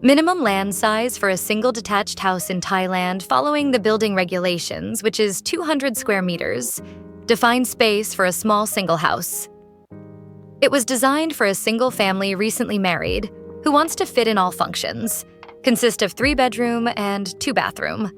Minimum land size for a single detached house in Thailand following the building regulations, which is 200 square meters. Define space for a small single house. It was designed for a single family recently married who wants to fit in all functions. Consist of 3-bedroom and 2-bathroom.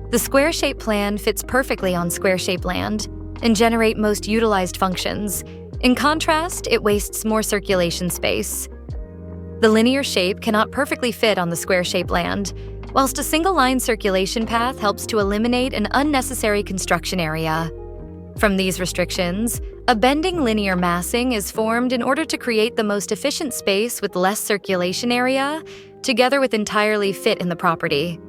The square-shaped plan fits perfectly on square-shaped land and generate most utilized functions. In contrast, it wastes more circulation space. The linear shape cannot perfectly fit on the square-shaped land, whilst a single-line circulation path helps to eliminate an unnecessary construction area. From these restrictions, a bending linear massing is formed in order to create the most efficient space with less circulation area, together with entirely fit in the property.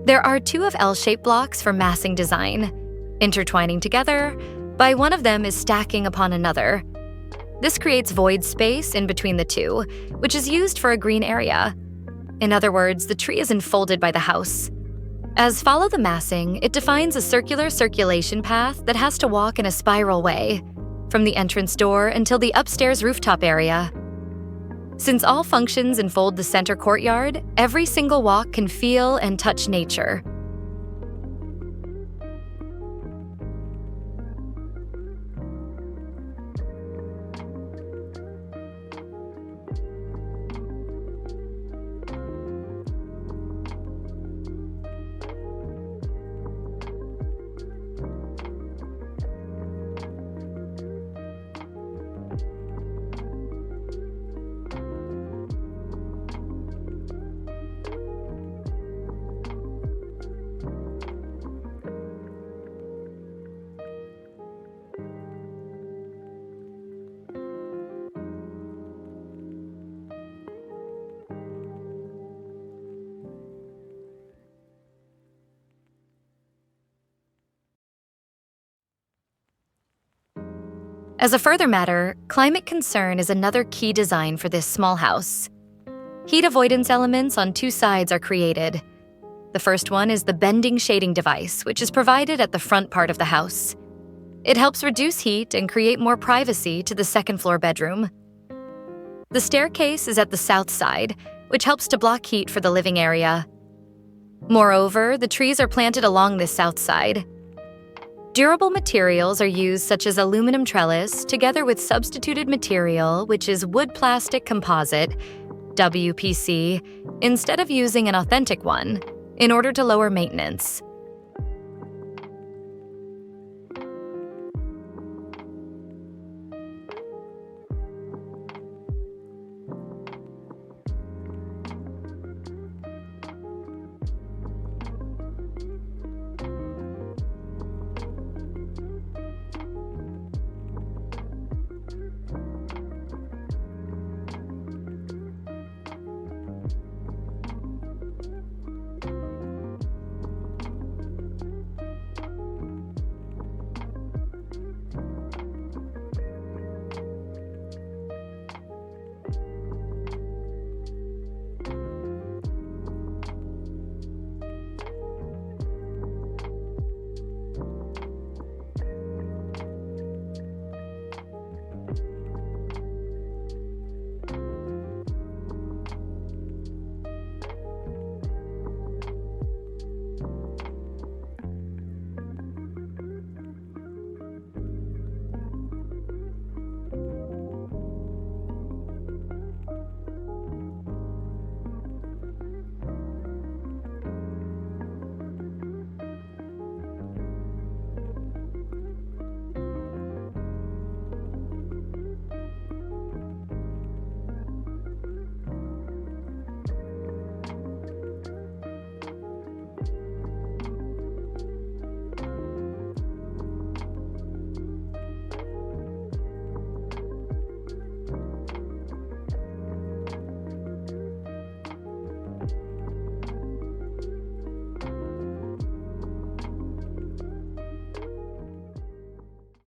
There are 2 of L-shaped blocks for massing design, intertwining together, by one of them is stacking upon another. This creates void space in between the 2, which is used for a green area. In other words, the tree is enfolded by the house. As follow the massing, it defines a circular circulation path that has to walk in a spiral way, from the entrance door until the upstairs rooftop area. Since all functions enfold the center courtyard, every single walk can feel and touch nature. As a further matter, climate concern is another key design for this small house. Heat avoidance elements on two sides are created. The first one is the bending shading device, which is provided at the front part of the house. It helps reduce heat and create more privacy to the second-floor bedroom. The staircase is at the south side, which helps to block heat for the living area. Moreover, the trees are planted along this south side. Durable materials are used, such as aluminum trellis, together with substituted material, which is wood plastic composite, WPC, instead of using an authentic one, in order to lower maintenance.